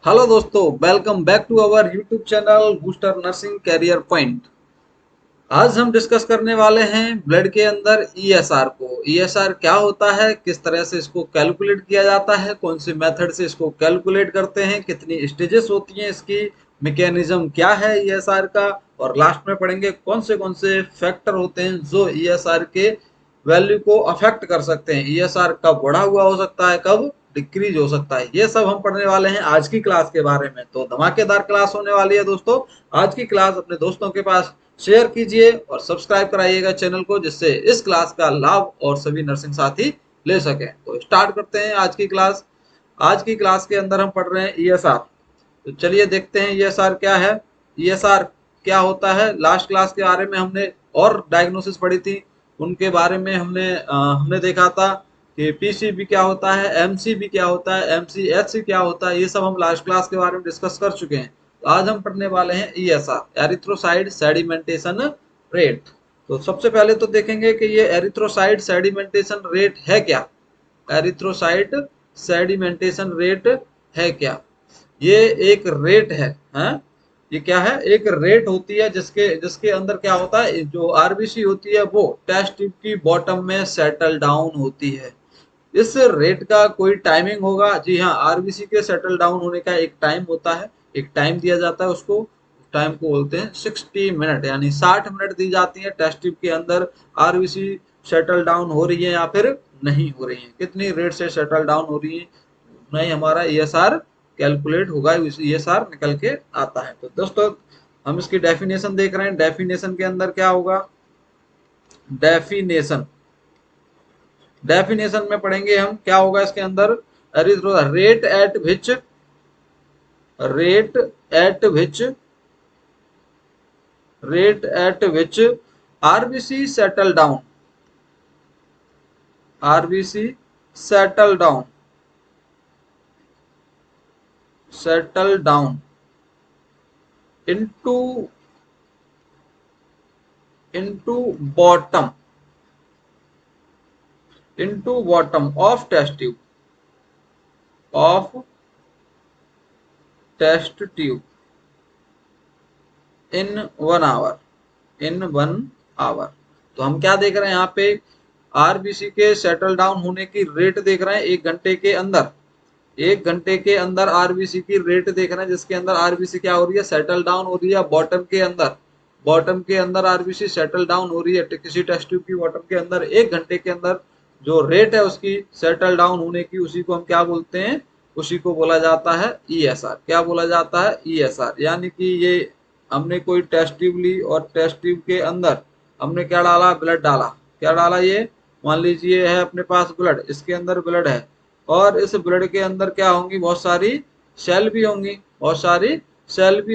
Hello दोस्तों, welcome back to our YouTube channel booster nursing career point. आज हम discuss करने वाले हैं ब्लड के अंदर ईएसआर को। ईएसआर क्या होता है, किस तरह से इसको कैलकुलेट किया जाता है, कौन सी मेथड से इसको कैलकुलेट करते हैं, कितनी स्टेजेस होती हैं इसकी, मैकेनिज्म क्या है ईएसआर का, और लास्ट में पढ़ेंगे कौन से फैक्टर होते हैं जो ईएसआर के वैल्यू को अफेक्ट कर सकते हैं। ईएसआर कब बढ़ा हुआ हो सकता है, कब डिक्रीज हो सकता है, ये सब हम पढ़ने वाले हैं आज की क्लास के बारे में। तो धमाकेदार क्लास होने वाली है दोस्तों। आज की क्लास अपने दोस्तों के पास शेयर कीजिए और सब्सक्राइब कराइएगा चैनल को, जिससे इस क्लास का लाभ और सभी नर्सिंग साथी ले सकें। तो स्टार्ट करते हैं आज की क्लास। आज की क्लास के अंदर हम पढ़ रहे हैं ईएसआर। तो चलिए देखते हैं ईएसआर क्या है। ईएसआर क्या होता है, लास्ट क्लास के बारे में हमने और डायग्नोसिस पढ़ी थी, उनके बारे में हमने देखा था कि पीसीबी क्या होता है, एमसीबी क्या होता है, एमसीएचसी क्या होता है, ये सब हम लास्ट क्लास के बारे में डिस्कस कर चुके हैं। तो आज हम पढ़ने वाले हैं ईएसआर, एरिथ्रोसाइड सेडिमेंटेशन रेट। तो सबसे पहले तो देखेंगे कि ये एरिथ्रोसाइड सेडिमेंटेशन रेट है क्या। एरिथ्रोसाइड सेडिमेंटेशन रेट है क्या, ये एक रेट है, हाँ? ये क्या है, एक रेट होती है जिसके जिसके अंदर क्या होता है, जो आरबीसी होती है वो टेस्ट ट्यूब की बॉटम में सेटल डाउन होती है। इस रेट का कोई टाइमिंग होगा, जी हाँ, आरबीसी के सेटल डाउन होने का एक टाइम होता है, एक टाइम दिया जाता है उसको। टाइम को बोलते हैं 60 मिनट, यानी 60 मिनट दी जाती है टेस्ट ट्यूब के अंदर आरबीसी सेटल डाउन हो रही है या फिर नहीं हो रही है, कितनी रेट से सेटल डाउन हो रही है, नहीं हमारा ईएसआर कैलकुलेट होगा, ईएसआर निकल के आता है। तो दोस्तों हम इसकी डेफिनेशन देख रहे हैं। डेफिनेशन के अंदर क्या होगा, डेफिनेशन डेफिनेशन में पढ़ेंगे हम क्या होगा इसके अंदर। Rate at which rate at which rate at which RBC settle down RBC settle down settle down into into bottom of test tube of test tube in 1 hour तो हम क्या देख रहे हैं यहाँ पे, आरबीसी के सेटल डाउन होने की रेट देख रहे हैं 1 घंटे के अंदर। 1 घंटे के अंदर आरबीसी की रेट देख रहे हैं, जिसके अंदर आरबीसी क्या हो रही है, सेटल डाउन हो रही है बॉटम के अंदर। बॉटम के अंदर आरबीसी सेटल डाउन हो रही है किसी टेस्ट ट्यूब की बॉटम के अंदर 1 घंटे के अंदर। जो रेट है उसकी सेटल डाउन होने की, उसी को हम क्या बोलते हैं, उसी को बोला जाता है ईएसआर। क्या बोला जाता है, ईएसआर। यानी कि ये हमने कोई टेस्ट ट्यूब ली और टेस्ट ट्यूब के अंदर हमने क्या डाला, ब्लड डाला। क्या डाला, ये मान लीजिए है अपने पास ब्लड, इसके अंदर ब्लड है और इस ब्लड के अंदर क्या होंगी, बहुत सारी सेल भी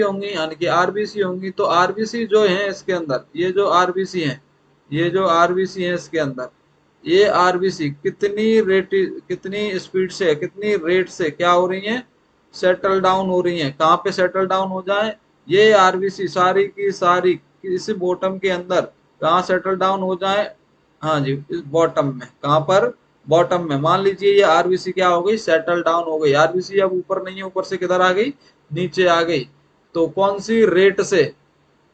होंगी, यानी कि आरबीसी होंगी। तो आरबीसी जो है इसके अंदर, ये जो आरबीसी है इसके अंदर, ये आरबीसी कितनी स्पीड से, कितनी रेट से क्या हो रही है, सेटल डाउन हो रही है। कहाँ पे सेटल डाउन हो जाए, ये आरबीसी सारी की सारी इस बॉटम के अंदर कहाँ सेटल डाउन हो जाए, हाँ जी, इस बॉटम में। कहाँ पर, बॉटम में। मान लीजिए ये आरबीसी क्या हो गई, सेटल डाउन हो गई। आरबीसी अब ऊपर नहीं है, ऊपर से किधर आ गई, नीचे आ गई। तो कौन सी रेट से,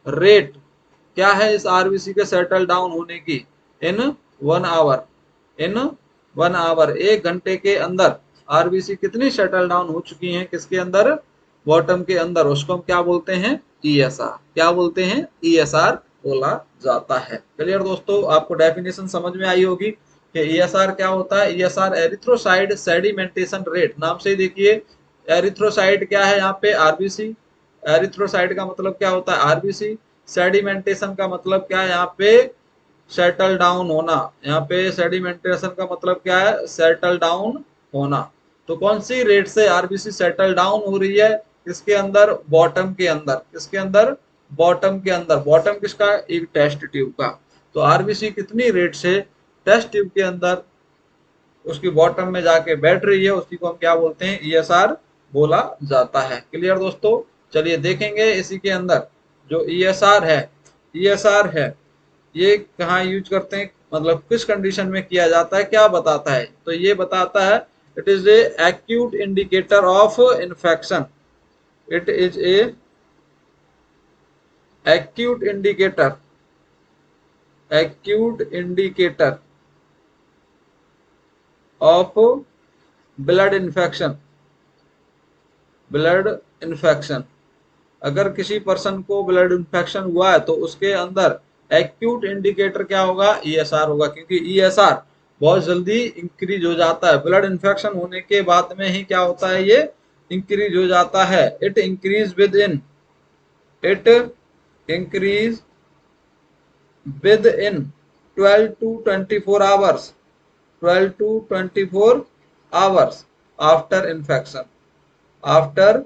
रेट क्या है इस आरबीसी के सेटल डाउन होने की, इन 1 आवर, इन 1 आवर 1 घंटे के अंदर आरबीसी कितनी सेटल डाउन हो चुकी हैं, किसके अंदर, बॉटम के अंदर। उसको हम क्या बोलते हैं, ईएसआर। क्या बोलते हैं, ईएसआर बोला जाता है। क्लियर दोस्तों, आपको डेफिनेशन समझ में आई होगी कि ईएसआर क्या होता है। ईएसआर एरिथ्रोसाइड सेडिमेंटेशन रेट, नाम से ही देखिए एरिथ्रोसाइड क्या है यहाँ पे, आरबीसी। एरिथ्रोसाइड का मतलब क्या होता है, आरबीसी। सेडिमेंटेशन का मतलब क्या है यहाँ पे, सेटल डाउन होना। यहाँ पे सेडिमेंटेशन का मतलब क्या है, सेटल डाउन होना। तो कौन सी रेट से आरबीसी सेटल डाउन हो रही है, किसके अंदर, बॉटम के अंदर। किसके अंदर, बॉटम के अंदर। बॉटम किसका, एक टेस्ट ट्यूब का। तो आरबीसी कितनी रेट से टेस्ट ट्यूब के अंदर उसकी बॉटम में जाके बैठ रही है, उसी को हम क्या बोलते हैं, ईएसआर बोला जाता है। क्लियर दोस्तों, चलिए देखेंगे इसी के अंदर जो ईएसआर है ये कहाँ यूज करते हैं, मतलब किस कंडीशन में किया जाता है, क्या बताता है। तो ये बताता है, it is a acute indicator of infection. It is a acute indicator, acute indicator of blood infection, blood infection. अगर किसी पर्सन को ब्लड इन्फेक्शन हुआ है तो उसके अंदर एक्यूट इंडिकेटर क्या होगा, ईएसआर होगा, क्योंकि ईएसआर बहुत जल्दी इंक्रीज हो जाता है। ब्लड इन्फेक्शन होने के बाद में ही क्या होता है, ये इंक्रीज हो जाता है। It increase with in, it increase with in 12 to 24 hours, 12 to 24 hours after infection, after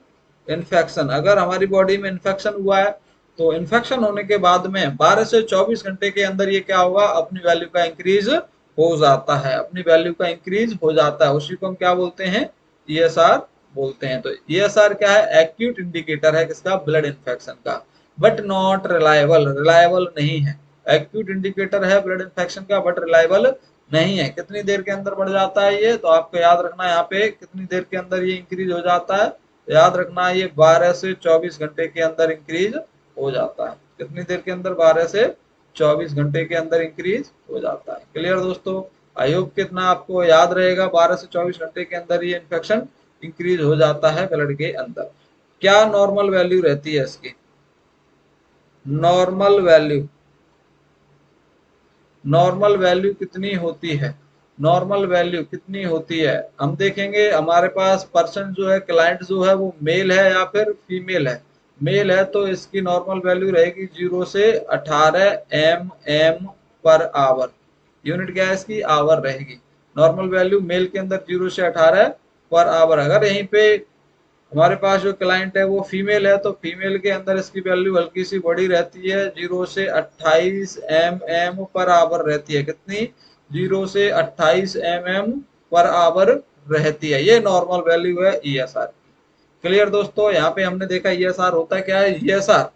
infection. अगर हमारी बॉडी में इन्फेक्शन हुआ है तो इन्फेक्शन होने के बाद में 12 से 24 घंटे के अंदर ये क्या होगा, अपनी वैल्यू का इंक्रीज हो जाता है, अपनी वैल्यू का इंक्रीज हो जाता है। उसी को हम क्या बोलते हैं, ईएसआर बोलते हैं। तो ईएसआर क्या है, एक्यूट इंडिकेटर है किसका, ब्लड इन्फेक्शन का, बट नॉट रिलायबल, रिलायबल नहीं है। एक्यूट इंडिकेटर है ब्लड इन्फेक्शन का बट रिलायबल नहीं है। कितनी देर के अंदर बढ़ जाता है ये, तो आपको याद रखना है यहाँ पे कितनी देर के अंदर ये इंक्रीज हो जाता है। याद रखना है ये 12 से 24 घंटे के अंदर इंक्रीज हो जाता है। कितनी देर के अंदर, 12 से 24 घंटे के अंदर इंक्रीज हो जाता है। क्लियर दोस्तों, आई होप कितना आपको याद रहेगा, 12 से 24 घंटे के अंदर ये इन्फेक्शन इंक्रीज हो जाता है ब्लड के अंदर। क्या नॉर्मल वैल्यू रहती है इसकी, नॉर्मल वैल्यू, नॉर्मल वैल्यू कितनी होती है, नॉर्मल वैल्यू कितनी होती है। हम देखेंगे हमारे पास पर्सन जो है, क्लाइंट जो है वो मेल है या फिर फीमेल है। मेल है तो इसकी नॉर्मल वैल्यू रहेगी 0 से 18 एम पर आवर। यूनिट क्या है इसकी, आवर रहेगी। नॉर्मल वैल्यू मेल के अंदर 0 से 18 पर आवर। अगर यहीं पे हमारे पास जो क्लाइंट है वो फीमेल है तो फीमेल के अंदर इसकी वैल्यू हल्की सी बड़ी रहती है, 0 से 28 एम पर आवर रहती है। कितनी, 0 से 28 एम पर आवर रहती है। ये नॉर्मल वैल्यू है ईएसआर की। क्लियर दोस्तों, यहाँ पे हमने देखा ईएसआर होता क्या है, ईएसआर,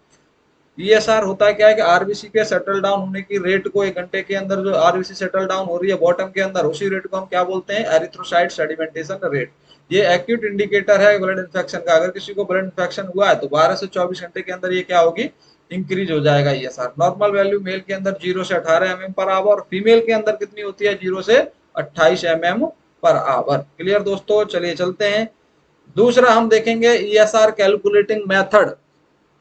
ईएसआर होता क्या है कि आरबीसी के सेटल डाउन होने की रेट को, एक घंटे के अंदर जो आरबीसी सेटल डाउन हो रही है बॉटम के अंदर, उसी रेट को हम क्या बोलते हैं, एरिथ्रोसाइट सेडिमेंटेशन रेट। ये एक्यूट इंडिकेटर है ब्लड इन्फेक्शन का। अगर किसी को ब्लड इन्फेक्शन हुआ है तो 12 से 24 घंटे के अंदर ये क्या होगी, इंक्रीज हो जाएगा ईएसआर। नॉर्मल वैल्यू मेल के अंदर 0 से 18 एम पर आवर और फीमेल के अंदर कितनी होती है, 0 से 28 एम पर आवर। क्लियर दोस्तों, चलिए चलते हैं। दूसरा हम देखेंगे ईएसआर कैलकुलेटिंग मेथड।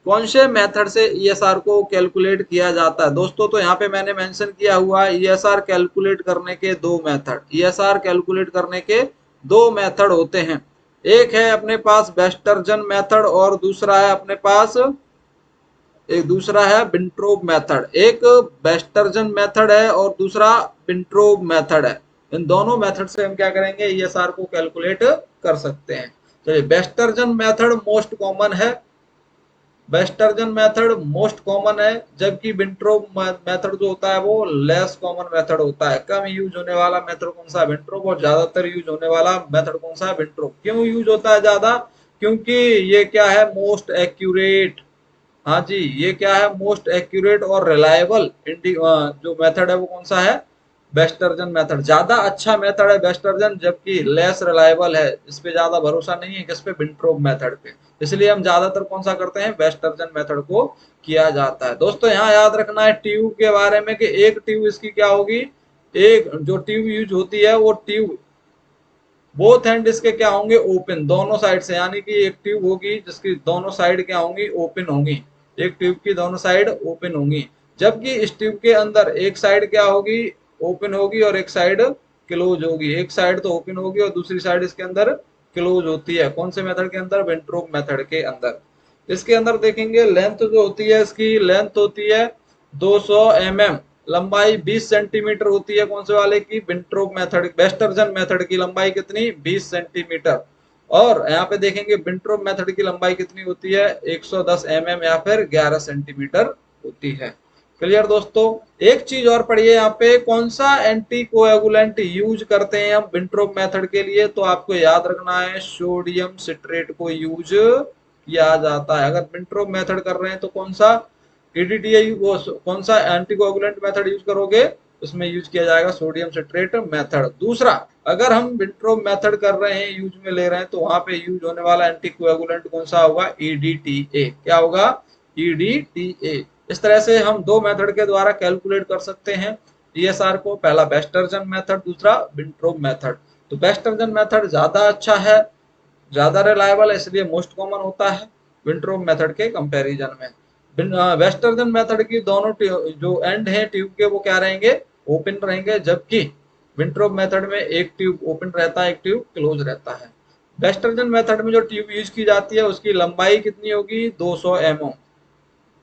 कौन से मेथड से ईएसआर को कैलकुलेट किया जाता है दोस्तों, तो यहाँ पे मैंने मेंशन किया हुआ है ईएसआर कैलकुलेट करने के दो मेथड। ईएसआर कैलकुलेट करने के दो मेथड होते हैं। एक है अपने पास वेस्टर्जन मेथड और दूसरा है अपने पास, एक दूसरा है विंट्रोब मेथड। एक वेस्टर्जन मेथड है और दूसरा विंट्रोब मेथड है। इन दोनों मेथड से हम क्या करेंगे, ईएसआर को कैलकुलेट कर सकते हैं। चलिए, वेस्टर्जन मेथड मोस्ट कॉमन है, वेस्टर्जन मेथड मोस्ट कॉमन है, जबकि विंट्रोब मेथड जो होता है वो लेस कॉमन मेथड होता है। कम यूज होने वाला मेथड कौन सा है, विंट्रोब, और ज्यादातर यूज होने वाला मेथड कौन सा है, विंट्रोब। क्यों यूज होता है ज्यादा, क्योंकि ये क्या है, मोस्ट एक्यूरेट। हाँ जी, ये क्या है, मोस्ट एक्यूरेट और रिलायबल जो मेथड है वो कौन सा है, वेस्टर्जन मेथड। ज्यादा अच्छा मेथड है वेस्टर्जन, जबकि लेस रिलायबल है, इस पे ज्यादा भरोसा नहीं है, किस पे, विंट्रोब मेथड पे। इसलिए हम ज्यादातर कौन सा करते हैं, वेस्टर्जन मेथड को किया जाता है। दोस्तों यहाँ याद रखना है ट्यूब के बारे में कि एक ट्यूब इसकी क्या होगी, एक जो ट्यूब यूज होती है वो ट्यूब, बोथ एंड इसके क्या होंगे, ओपन, दोनों साइड से। यानी कि एक ट्यूब होगी जिसकी दोनों साइड क्या होंगी, ओपन होंगी। एक ट्यूब की दोनों साइड ओपन होंगी, जबकि इस ट्यूब के अंदर एक साइड क्या होगी, ओपन होगी और एक साइड क्लोज होगी। एक साइड तो ओपन होगी और दूसरी साइड इसके अंदर क्लोज होती है। कौन से मेथड के अंदर, वेंट्रोब मेथड के अंदर। इसके अंदर देखेंगे लेंथ जो होती है, इसकी लेंथ होती है 200 mm, लंबाई 20 सेंटीमीटर होती है। कौन से वाले की, विंट्रोब मेथड, वेस्टर्जन मेथड की लंबाई कितनी, 20 सेंटीमीटर। और यहाँ पे देखेंगे विंट्रोब मेथड की लंबाई कितनी होती है, 110 mm या फिर 11 सेंटीमीटर होती है। क्लियर दोस्तों, एक चीज और पढ़िए यहाँ पे, कौन सा एंटी कोएगुलेंट यूज करते हैं हम विंट्रोब मेथड के लिए, तो आपको याद रखना है सोडियम सिट्रेट को यूज किया जाता है। अगर विंट्रोब मेथड कर रहे हैं तो कौन सा, ईडीटीआई, वो कौन सा एंटीकोगुलेंट मेथड यूज करोगे, उसमें यूज किया जाएगा सोडियम सिट्रेट मेथड। दूसरा, अगर हम विंट्रोप मेथड कर रहे हैं, यूज में ले रहे हैं, तो वहां पे यूज होने वाला एंटीकोएगुलेंट कौन सा होगा? EDTA। क्या होगा? EDTA। इस तरह से हम दो मेथड के द्वारा कैलकुलेट कर सकते हैं ESR को। पहला वेस्टर्जन मेथड, दूसरा विंट्रोप मेथड। तो वेस्टर्जन मेथड ज्यादा अच्छा है, ज्यादा रिलायबल है, इसलिए मोस्ट कॉमन होता है विंट्रोप मेथड के कंपैरिजन में। वेस्टर्जन मेथड की दोनों जो एंड है ट्यूब के वो क्या रहेंगे? ओपन रहेंगे, जबकि विंट्रोप मेथड में एक ट्यूब ओपन रहता है, एक ट्यूब क्लोज रहता है। वेस्टर्जन मेथड में जो ट्यूब यूज की जाती है उसकी लंबाई कितनी होगी? 200 mm।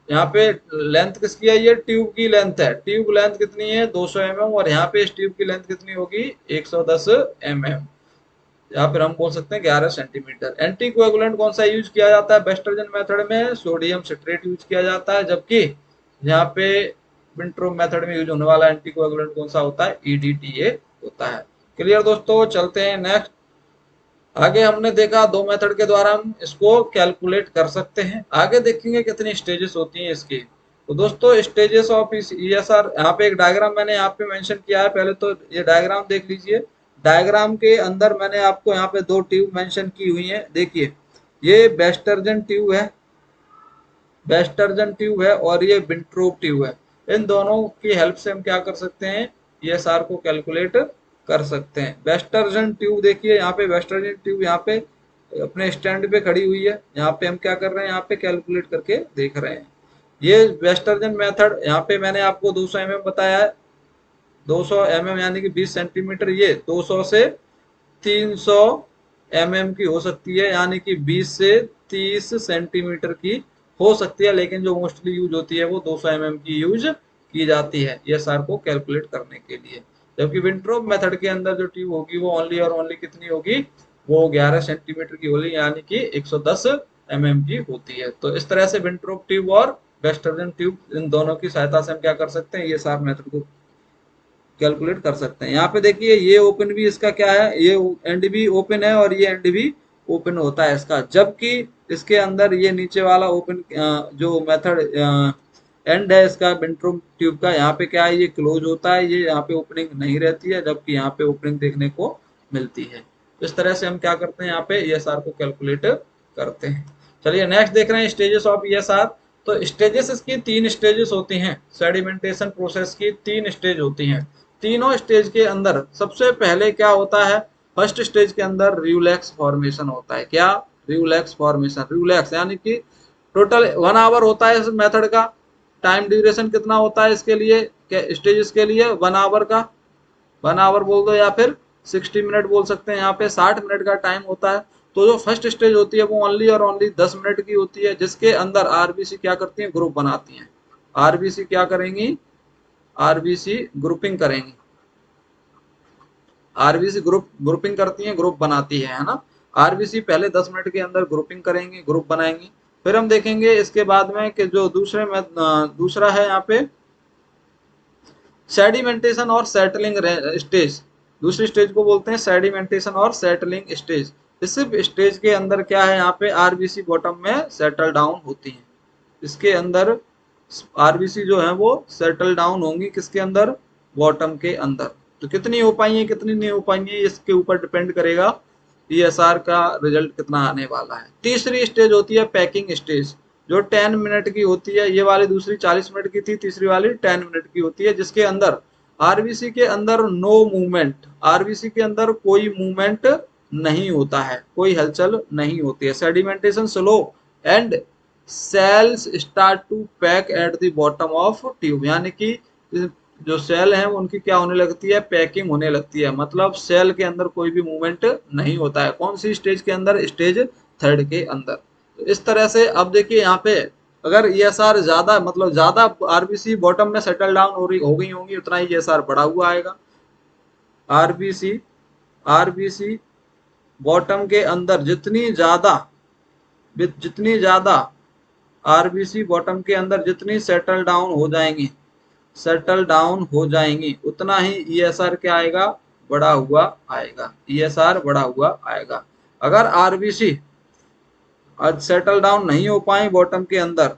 यहाँ पे लेंथ किसकी है? ये ट्यूब की लेंथ है। ट्यूब लेंथ कितनी है? 200 mm। और यहाँ पे इस ट्यूब की लेंथ कितनी होगी? 110 mm। या फिर हम बोल सकते हैं 11 सेंटीमीटर। एंटीकोएगुलेंट कौन सा यूज किया जाता है वेस्टर्जन मेथड में? सोडियम सिट्रेट यूज किया जाता है, जबकि यहाँ पे विंट्रोप मेथड में यूज होने वाला एंटीकोएगुलेंट कौन सा होता है? EDTA होता है। क्लियर दोस्तों? चलते हैं नेक्स्ट। आगे हमने देखा दो मेथड के द्वारा हम इसको कैलकुलेट कर सकते हैं। आगे देखेंगे कितनी स्टेजेस होती हैं इसकी। तो दोस्तों स्टेजेस ऑफ इस ESR, यहाँ पे एक डायग्राम मैंने यहाँ पे मेंशन किया है। पहले तो ये डायग्राम देख लीजिए। डायग्राम के अंदर मैंने आपको यहाँ पे दो ट्यूब मेंशन की हुई है। देखिए, ये वेस्टर्जन ट्यूब है, वेस्टर्जन ट्यूब है, और ये विंट्रोप ट्यूब है। इन दोनों की हेल्प से हम क्या कर सकते हैं? ESR को कैलकुलेट कर सकते हैं। वेस्टर्जन ट्यूब देखिए, यहाँ पे वेस्टर्जन ट्यूब यहाँ पे अपने स्टैंड पे खड़ी हुई है। यहाँ पे हम क्या कर रहे हैं? यहाँ पे कैलकुलेट करके देख रहे हैं। ये वेस्टर्जन मेथड, यहाँ पे मैंने आपको 200 mm बताया है। 200 mm यानी कि 20 सेंटीमीटर। ये 200 से 300 mm की हो सकती है, यानी कि 20 से 30 सेंटीमीटर की हो सकती है, लेकिन जो मोस्टली यूज होती है वो 200 mm की यूज की जाती है ESR को कैलकुलेट करने के लिए। जबकि विंट्रोप मेथड के अंदर जो ट्यूब होगी वो ओनली और ओनली कितनी होगी? वो 11 सेंटीमीटर की होगी, यानी कि 110 mm की होती है। तो इस तरह से विंट्रोप ट्यूब और वेस्टर्जन ट्यूब, इन दोनों की सहायता से हम क्या कर सकते हैं? ESR मेथड को कैलकुलेट कर सकते हैं। यहाँ पे देखिए, ये ओपन भी इसका क्या है? ये एंड भी ओपन है और ये एंड भी ओपन होता है इसका, जबकि इसके अंदर ये नीचे वाला ओपन जो मेथड एंड है इसका विंट्रोप ट्यूब का, यहाँ पे क्या है? ये क्लोज होता है, ये यहाँ पे ओपनिंग नहीं रहती है, जबकि यहाँ पे ओपनिंग देखने को मिलती है। इस तरह से हम क्या करते हैं? यहाँ पे ESR को कैलकुलेट करते हैं। चलिए नेक्स्ट देख रहे हैं स्टेजेस ऑफ ESR। तो स्टेजेस इसकी 3 स्टेजेस होती हैं। सेडिमेंटेशन प्रोसेस की 3 स्टेज होती हैं। तीनों स्टेज के अंदर सबसे पहले क्या होता है? फर्स्ट स्टेज के अंदर रिवलैक्स फॉर्मेशन होता है। क्या? रिवलैक्स फॉर्मेशन। रिवलैक्स यानी कि टोटल 1 आवर होता है इस मेथड का। टाइम ड्यूरेशन कितना होता है इसके लिए, स्टेजेस के लिए? 1 आवर का। 1 आवर बोल दो या फिर 60 मिनट बोल सकते हैं। यहाँ पे 60 मिनट का टाइम होता है। तो जो फर्स्ट स्टेज होती है वो ओनली और ओनली 10 मिनट की होती है, जिसके अंदर RBC क्या करती है? ग्रुप बनाती है। RBC क्या करेंगी? RBC ग्रुपिंग करेंगी। RBC ग्रुपिंग करती है, ग्रुप बनाती है ना। RBC पहले 10 मिनट के अंदर ग्रुपिंग करेंगी, ग्रुप बनाएंगी। फिर हम देखेंगे इसके बाद में कि जो दूसरा है यहाँ पे सेडिमेंटेशन और सेटलिंग स्टेज। दूसरी स्टेज को बोलते हैं सेडिमेंटेशन और सेटलिंग स्टेज। इस स्टेज के अंदर क्या है? यहाँ पे RBC बॉटम में सेटल डाउन होती है। इसके अंदर RBC जो है वो सेटल डाउन होंगी किसके अंदर? बॉटम के अंदर। तो कितनी हो पाई है, कितनी नहीं हो पाई है, इसके ऊपर डिपेंड करेगा ESR का रिजल्ट कितना आने वाला है। तीसरी स्टेज होती है पैकिंग स्टेज, जो 10 मिनट की होती है। ये वाली दूसरी 40 मिनट की थी, तीसरी वाली 10 मिनट की होती है, जिसके अंदर RBC के अंदर नो मूवमेंट, RBC के अंदर कोई मूवमेंट नहीं होता है, कोई हलचल नहीं होती है। Sedimentation slow and cells start to pack at the bottom of tube, यानी कि जो सेल है उनकी क्या होने लगती है? पैकिंग होने लगती है। मतलब सेल के अंदर कोई भी मूवमेंट नहीं होता है। कौन सी स्टेज के अंदर? स्टेज 3 के अंदर। तो इस तरह से अब देखिए यहाँ पे अगर ESR ज्यादा, मतलब ज्यादा RBC बॉटम में सेटल डाउन हो गई होंगी, उतना ही ESR बढ़ा हुआ आएगा। RBC बॉटम के अंदर जितनी ज्यादा RBC बॉटम के अंदर जितनी सेटल डाउन हो जाएंगी, उतना ही ESR क्या आएगा? बढ़ा हुआ आएगा। ESR बढ़ा हुआ आएगा। अगर RBC आज सेटल डाउन नहीं हो पाए बॉटम के अंदर,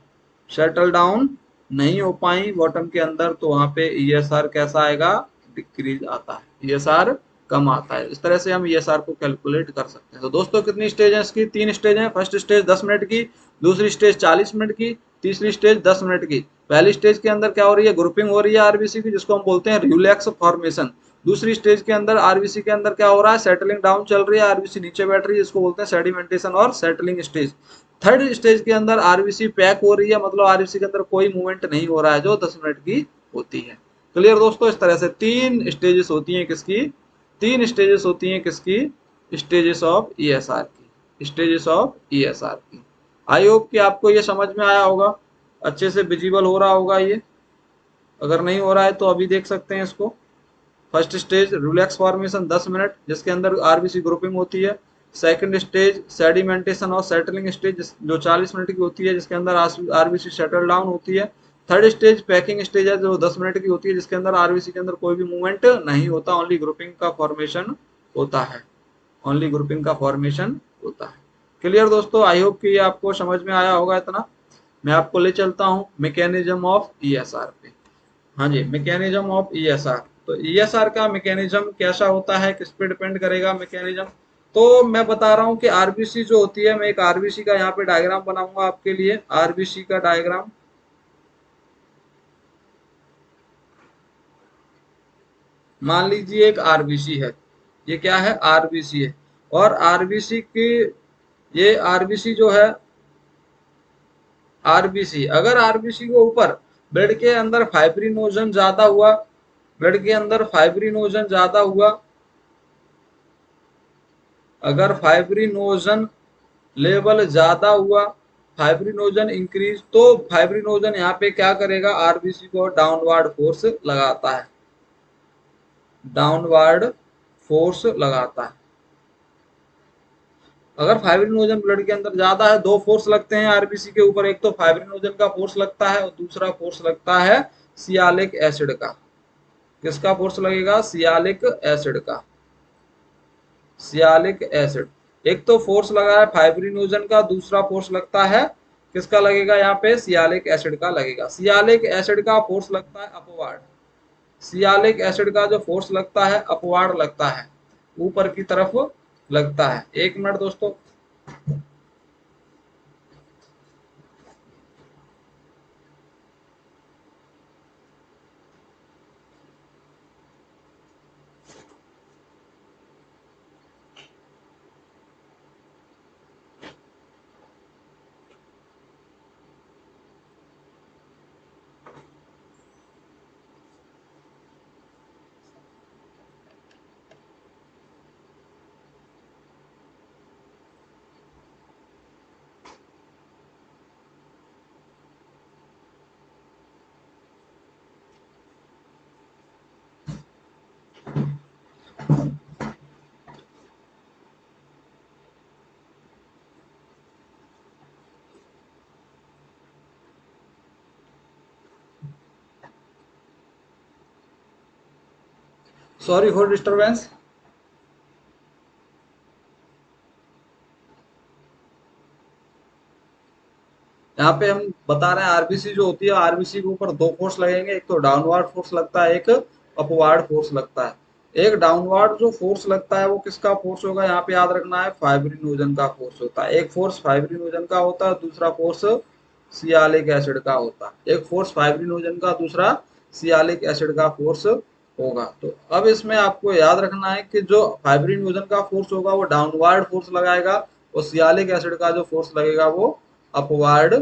सेटल डाउन नहीं हो पाई बॉटम के अंदर, तो वहां पे ईएसआर कैसा आएगा, डिक्रीज आता है, ईएसआर कम आता है। इस तरह से हम ईएसआर को कैलकुलेट कर सकते हैं। तो दोस्तों कितनी स्टेज है इसकी, 3 स्टेज है। फर्स्ट स्टेज 10 मिनट की, दूसरी स्टेज 40 मिनट की, तीसरी स्टेज 10 मिनट की। पहली स्टेज के अंदर क्या हो रही है, ग्रुपिंग हो रही है आरबीसी की, जिसको हम बोलते हैं रिलैक्स फॉर्मेशन। दूसरी स्टेज के अंदर आरबीसी के अंदर क्या हो रहा है, सेटलिंग डाउन चल रही है, आरबीसी नीचे बैठ रही है, जिसको बोलते हैं सेडिमेंटेशन और सेटलिंग स्टेज। थर्ड स्टेज के अंदर आरबीसी पैक हो रही है, मतलब आरबीसी के अंदर कोई मूवमेंट नहीं हो रहा है, जो 10 मिनट की होती है। क्लियर दोस्तों, इस तरह से 3 स्टेजेस होती हैं किसकी, 3 स्टेजेस होती हैं किसकी, स्टेजेस ऑफ ईएसआर की, स्टेजेस ऑफ ईएसआर की। आई होप कि आपको ये समझ में आया होगा, अच्छे से विजिबल हो रहा होगा ये। अगर नहीं हो रहा है तो अभी देख सकते हैं इसको। First stage relax formation 10 minute, जिसके अंदर आरबीसी ग्रुपिंग होती है। सेकंड स्टेज सेडिमेंटेशन और सेटलिंग स्टेज, जो 40 मिनट की होती है, जिसके अंदर आरबीसी सेटल डाउन होती है। थर्ड स्टेज पैकिंग स्टेज है, जो 10 मिनट की होती है, जिसके अंदर आरबीसी के अंदर कोई भी मूवमेंट नहीं होता, ओनली ग्रुपिंग का फॉर्मेशन होता है, ओनली ग्रुपिंग का फॉर्मेशन होता है। क्लियर दोस्तों, आई होप कि ये आपको समझ में आया होगा इतना। मैं आपको ले चलता हूँ मैकेनिज्म ऑफ ईएसआर पे। हाँ जी, मैकेनिज्म ऑफ ईएसआर। तो ईएसआर का मैकेनिज्म कैसा होता है, किस पे डिपेंड करेगा मैकेनिज्म, तो मैं बता रहा हूँ कि आरबीसी जो होती है, मैं एक आरबीसी का यहाँ पे डायग्राम बनाऊंगा आपके लिए, आरबीसी का डायग्राम। मान लीजिए एक आरबीसी है, ये क्या है, आरबीसी है। और आरबीसी की, ये आरबीसी जो है, आरबीसी अगर आरबीसी के ऊपर ब्लड के अंदर फाइब्रिनोजन ज्यादा हुआ, ब्लड के अंदर फाइब्रिनोजन ज्यादा हुआ, अगर फाइब्रिनोजन लेवल ज्यादा हुआ, फाइब्रिनोजन इंक्रीज, तो फाइब्रिनोजन यहाँ पे क्या करेगा, आरबीसी को डाउनवर्ड फोर्स लगाता है, डाउनवर्ड फोर्स लगाता है। अगर फाइब्रिनोजन ब्लड के अंदर ज्यादा है, दो फोर्स लगते हैं आरबीसी के ऊपर, एक तो फाइब्रिनोजन का फोर्स लगता है और दूसरा फोर्स लगता है सियालिक एसिड का। किसका फोर्स लगेगा, सियालिक एसिड का, सियालिक एसिड। एक तो फोर्स लगा है फाइब्रिनोजन का, दूसरा फोर्स लगता है किसका, लगेगा यहाँ पे सियालिक एसिड का लगेगा। सियालिक एसिड का फोर्स लगता है अपवार्ड, सियालिक एसिड का जो फोर्स लगता है अपवार्ड लगता है, ऊपर की तरफ लगता है। एक मिनट दोस्तों, सॉरी फॉर डिस्टरबेंस। यहाँ पे हम बता रहे हैं आरबीसी जो होती है, आरबीसी के ऊपर दो फोर्स लगेंगे, एक तो डाउनवर्ड फोर्स लगता है, एक अपवार्ड फोर्स लगता है। एक डाउनवर्ड जो फोर्स लगता है वो किसका फोर्स होगा, यहाँ पे याद रखना है, फाइब्रिनोजन का फोर्स होता है। एक फोर्स फाइब्रिनोजन का होता है, दूसरा फोर्स सियालिक एसिड का होता है। एक फोर्स फाइब्रिनोजन का, दूसरा सियालिक एसिड का फोर्स होगा। तो अब इसमें आपको याद रखना है कि जो फाइब्रिनोजन का फोर्स होगा वो डाउनवर्ड फोर्स लगाएगा, और सियालिक एसिड का जो फोर्स लगेगा वो अपवार्ड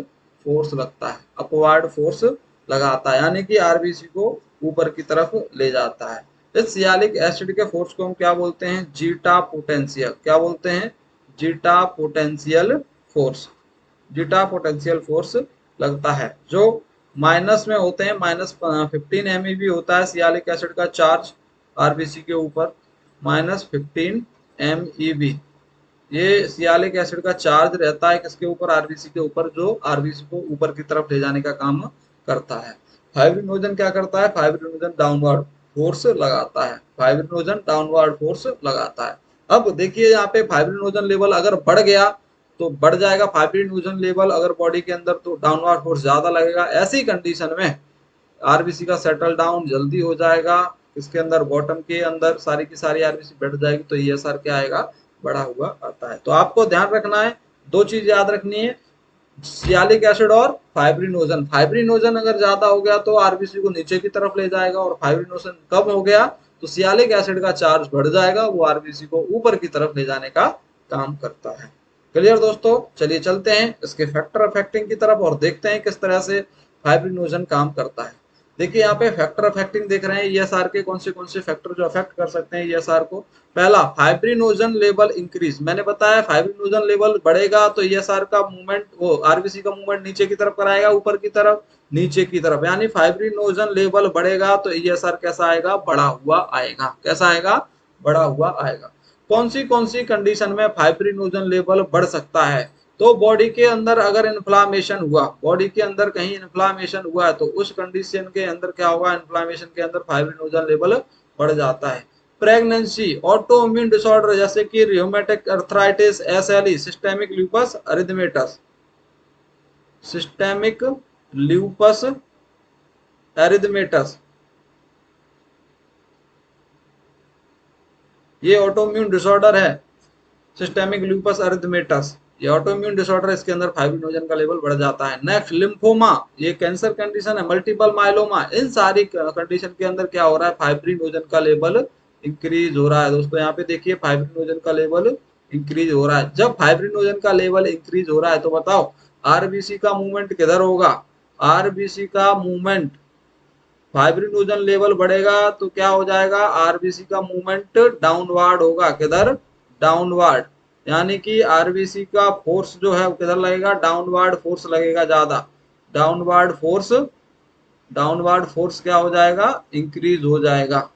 फोर्स लगता है, अपवार्ड फोर्स लगाता है, यानी कि आरबीसी को ऊपर की तरफ ले जाता है। इस सियालिक एसिड के फोर्स को हम क्या बोलते हैं, जीटा पोटेंशियल। क्या बोलते हैं, zeta potential force, zeta potential force लगता है। जो माइनस में होते हैं, -15 MeV होता है सियालिक एसिड का चार्ज आरबीसी के ऊपर, -15 MeV ये सियालिक एसिड का चार्ज रहता है किसके ऊपर, आरबीसी के ऊपर, जो आरबीसी को ऊपर की तरफ ले जाने का काम करता है। फाइब्रिनोजन क्या करता है, फाइब्रिनोजन डाउनवर्ड फोर्स लगाता है, फाइब्रिनोजन डाउनवर्ड फोर्स लगाता है। अब देखिए यहाँ पे फाइब्रिनोजन लेवल अगर बढ़ गया तो बढ़ जाएगा फाइब्रिन ओजन लेवल अगर बॉडी के अंदर, तो डाउनवर्ड फोर्स ज्यादा लगेगा। ऐसी कंडीशन में आरबीसी का सेटल डाउन जल्दी हो जाएगा, इसके अंदर बॉटम के अंदर सारी की सारी आरबीसी बैठ जाएगी, तो ईएसआर क्या आएगा, बढ़ा हुआ आता है। तो आपको ध्यान रखना है, दो चीज याद रखनी है, सियालिक एसिड और फाइब्रिनोजन। फाइब्रिनोजन अगर ज्यादा हो गया तो आरबीसी को नीचे की तरफ ले जाएगा, और फाइब्रिनोजन कम हो गया तो सियालिक एसिड का चार्ज बढ़ जाएगा, वो आरबीसी को ऊपर की तरफ ले जाने का काम करता है। क्लियर दोस्तों, चलिए चलते हैं इसके फैक्टर अफेक्टिंग की तरफ और देखते हैं किस तरह से फाइब्रिनोजन काम करता है। देखिए यहाँ पे फैक्टर अफेक्टिंग देख रहे हैं, ईएसआर के कौन से फैक्टर जो अफेक्ट कर सकते हैं ईएसआर को। पहला, फाइब्रिनोजन लेवल इंक्रीज। मैंने बताया फाइब्रिनोजन लेवल बढ़ेगा तो ईएसआर का मूवमेंट, वो आरबीसी का मूवमेंट नीचे की तरफ कराएगा, ऊपर की तरफ, नीचे की तरफ, यानी फाइब्रिनोजन लेवल बढ़ेगा तो ईएसआर कैसा आएगा, बढ़ा हुआ आएगा। कैसा आएगा, बढ़ा हुआ आएगा। कौन सी कंडीशन में फाइब्रिनोजन लेवल बढ़ सकता है, तो बॉडी के अंदर अगर इन्फ्लामेशन हुआ, बॉडी के अंदर कहीं इन्फ्लामेशन हुआ है, तो उस कंडीशन के अंदर क्या होगा, इन्फ्लामेशन के अंदर फाइब्रिनोजन लेवल बढ़ जाता है। प्रेगनेंसी, ऑटो इम्यून डिसऑर्डर जैसे कि rheumatoid arthritis, SLE, systemic lupus erythematosus, systemic lupus erythematosus, ये ऑटोइम्यून डिसऑर्डर है, सिस्टेमिक लूपस एरिथमेटस, ये ऑटोइम्यून डिसऑर्डर, इसके अंदर फाइब्रिनोजन का लेवल बढ़ जाता है। नेक्स्ट, लिम्फोमा, ये कैंसर कंडीशन है, मल्टीपल माइलोमा, इन सारी कंडीशन के अंदर क्या हो रहा है, फाइब्रिनोजन का लेवल इंक्रीज हो रहा है। दोस्तों यहाँ पे देखिए फाइब्रिनोजन का लेवल इंक्रीज हो रहा है। जब फाइब्रिनोजन का लेवल इंक्रीज हो रहा है तो बताओ आरबीसी का मूवमेंट किधर होगा, आरबीसी का मूवमेंट, फाइब्रिनोजन लेवल बढ़ेगा तो क्या हो जाएगा, आरबीसी का मूवमेंट डाउनवर्ड होगा। किधर, डाउनवर्ड, यानी कि आरबीसी का फोर्स जो है वो किधर लगेगा, डाउनवर्ड फोर्स लगेगा ज्यादा। डाउनवर्ड फोर्स, डाउनवर्ड फोर्स क्या हो जाएगा, इंक्रीज हो जाएगा।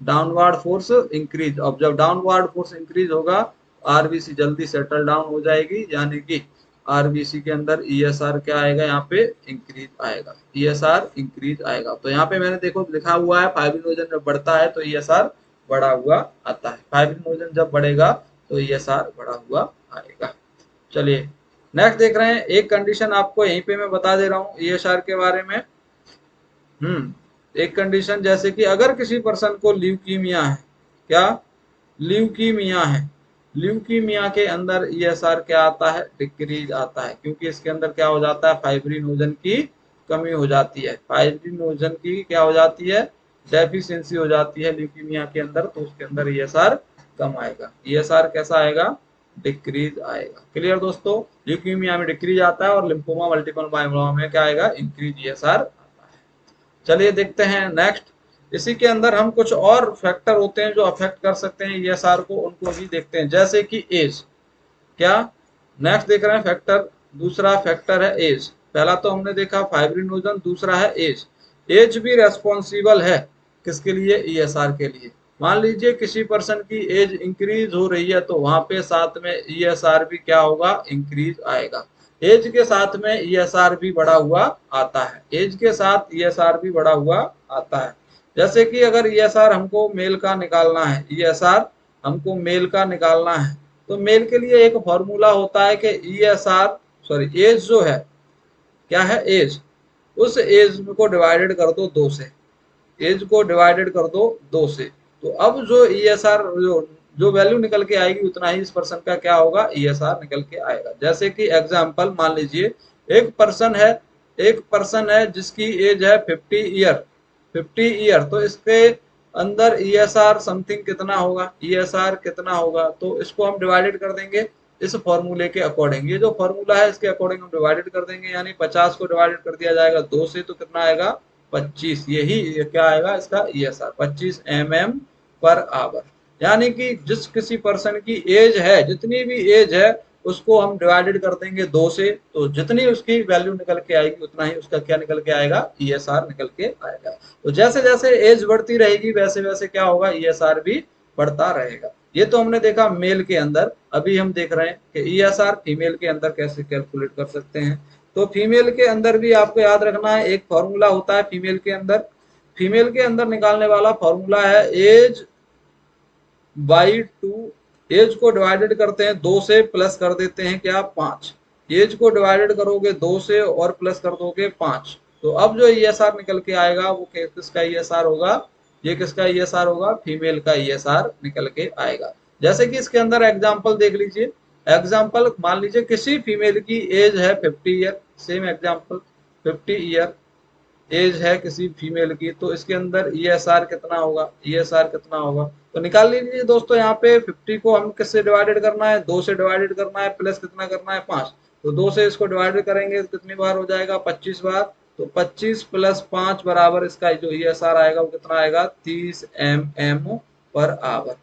डाउनवर्ड फोर्स इंक्रीज, अब जब डाउनवर्ड फोर्स इंक्रीज होगा आरबीसी जल्दी सेटल डाउन हो जाएगी, यानी कि आरबीसी के अंदर ईएसआर क्या आएगा, यहाँ पे इंक्रीज आएगा, ईएसआर इंक्रीज आएगा। तो यहाँ पे मैंने देखो लिखा हुआ है फाइब्रिनोजन जब बढ़ता है तो ईएसआर बढ़ा हुआ आता है, फाइब्रिनोजन जब बढ़ेगा तो ईएसआर बढ़ा हुआ आएगा। चलिए नेक्स्ट देख रहे हैं, एक कंडीशन आपको यहीं पे मैं बता दे रहा हूँ ईएसआर के बारे में। एक कंडीशन, जैसे कि अगर किसी पर्सन को ल्यूकीमिया है, क्या, ल्यूकीमिया है, ल्यूकीमिया के अंदर ईएसआर क्या आता है, डिक्रीज आता है, क्योंकि इसके अंदर क्या हो जाता है, फाइब्रिनोजन की कमी हो जाती है, फाइब्रिनोजन की क्या हो जाती है, डेफिशिएंसी हो जाती है ल्यूकीमिया के अंदर, तो उसके अंदर ईएसआर कम आएगा, ईएसआर कैसा आएगा, डिक्रीज आएगा। क्लियर दोस्तों, ल्यूकीमिया में डिक्रीज आता है और लिम्फोमा मल्टीपल माइलोमा में क्या आएगा, इंक्रीज ईएसआर। चलिए देखते हैं नेक्स्ट, इसी के अंदर हम कुछ और फैक्टर होते हैं जो अफेक्ट कर सकते हैं ईएसआर को, उनको भी देखते हैं, जैसे कि एज। क्या, नेक्स्ट देख रहे हैं फैक्टर, दूसरा फैक्टर है एज। पहला तो हमने देखा फाइब्रिनोजन, दूसरा है एज। एज भी रेस्पॉन्सिबल है किसके लिए, ईएसआर के लिए। मान लीजिए किसी पर्सन की एज इंक्रीज हो रही है तो वहां पे साथ में ईएसआर भी क्या होगा, इंक्रीज आएगा। एज के साथ में ईएसआर भी बढ़ा हुआ आता है, एज के साथ ईएसआर भी बढ़ा हुआ आता है। जैसे कि अगर ईएसआर हमको मेल का निकालना है, ईएसआर हमको मेल का निकालना है, तो मेल के लिए एक फॉर्मूला होता है कि ईएसआर, सॉरी एज जो है, क्या है एज, उस एज को डिवाइडेड कर दो 2 से, एज को डिवाइडेड कर दो 2 से, तो अब जो ईएसआर जो वैल्यू निकल के आएगी उतना ही इस पर्सन का क्या होगा, ईएसआर निकल के आएगा। जैसे कि एग्जांपल मान लीजिए एक पर्सन है जिसकी एज है 50 ईयर, तो इसके अंदर ईएसआर समथिंग कितना होगा, ईएसआर कितना होगा, तो इसको हम डिवाइडेड कर देंगे इस फॉर्मूले के अकॉर्डिंग, ये जो फॉर्मूला है इसके अकॉर्डिंग हम डिवाइडेड कर देंगे, यानी 50 को डिवाइडेड कर दिया जाएगा 2 से, तो कितना आएगा, 25, यही क्या आएगा इसका ईएसआर, 25 mm पर आवर। यानी कि जिस किसी पर्सन की एज है, जितनी भी एज है उसको हम डिवाइडेड कर देंगे 2 से, तो जितनी उसकी वैल्यू निकल के आएगी उतना ही उसका क्या निकल के आएगा, ईएसआर निकल के आएगा। तो जैसे जैसे एज बढ़ती रहेगी वैसे वैसे क्या होगा, ईएसआर भी बढ़ता रहेगा। ये तो हमने देखा मेल के अंदर, अभी हम देख रहे हैं कि ईएसआर फीमेल के अंदर कैसे कैलकुलेट कर सकते हैं। तो फीमेल के अंदर भी आपको याद रखना है, एक फॉर्मूला होता है फीमेल के अंदर, फीमेल के अंदर निकालने वाला फॉर्मूला है एज बाई 2 एज को डिवाइडेड करते हैं 2 से, प्लस कर देते हैं क्या 5। एज को डिवाइडेड करोगे 2 से और प्लस कर दोगे 5। तो अब जो ईएसआर निकल के आएगा वो किसका ईएसआर होगा, ये किसका ईएसआर होगा, फीमेल का ईएसआर निकल के आएगा। जैसे कि इसके अंदर एग्जांपल देख लीजिए, एग्जांपल मान लीजिए किसी फीमेल की एज है 50 year, same example 50 year age है किसी फीमेल की, तो इसके अंदर ईएसआर कितना होगा, ईएसआर कितना होगा तो निकाल लीजिए दोस्तों। यहाँ पे 50 को हम किससे डिवाइडेड करना है, 2 से डिवाइडेड करना है, प्लस कितना करना है 5। तो 2 से इसको डिवाइडेड करेंगे तो कितनी बार हो जाएगा, 25 बार। तो 25 प्लस 5 बराबर इसका जो ईएसआर आएगा वो कितना आएगा, 30 mm per hour,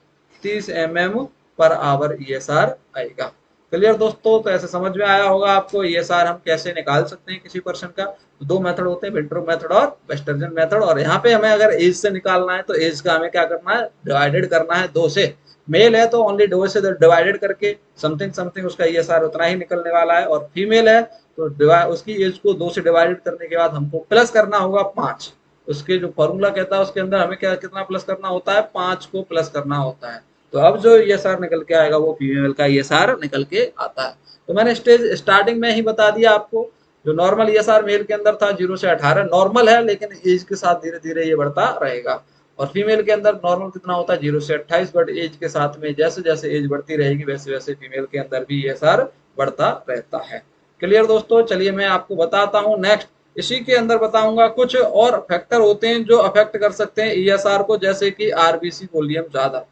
30 mm per hour ESR आएगा। क्लियर दोस्तों, तो ऐसे समझ में आया होगा आपको ईएसआर हम कैसे निकाल सकते हैं किसी पर्सन का। दो मेथड होते हैं, विंट्रो मेथड और वेस्टर्जन मेथड। और यहाँ पे हमें अगर एज से निकालना है तो एज का हमें क्या करना है, डिवाइडेड करना है 2 से। मेल है तो ओनली 2 से डिवाइडेड करके समथिंग समथिंग उसका ईएसआर उतना ही निकलने वाला है, और फीमेल है तो उसकी एज को 2 से डिवाइडेड करने के बाद हमको प्लस करना होगा 5। उसके जो फॉर्मूला कहता है उसके अंदर हमें क्या कितना प्लस करना होता है, 5 को प्लस करना होता है। तो अब जो ईएसआर निकल के आएगा वो फीमेल का ईएसआर निकल के आता है। तो मैंने स्टेज स्टार्टिंग में ही बता दिया आपको, जो नॉर्मल ईएसआर मेल के अंदर था 0 से 18 नॉर्मल है, लेकिन एज के साथ धीरे धीरे ये बढ़ता रहेगा। और फीमेल के अंदर नॉर्मल कितना होता है, 0 से 28, बट एज के साथ में जैसे जैसे एज बढ़ती रहेगी वैसे वैसे फीमेल के अंदर भी ईएसआर बढ़ता रहता है। क्लियर दोस्तों, चलिए मैं आपको बताता हूँ नेक्स्ट। इसी के अंदर बताऊंगा कुछ और फैक्टर होते हैं जो अफेक्ट कर सकते हैं ईएसआर को, जैसे कि आरबीसी वॉल्यूम ज्यादा,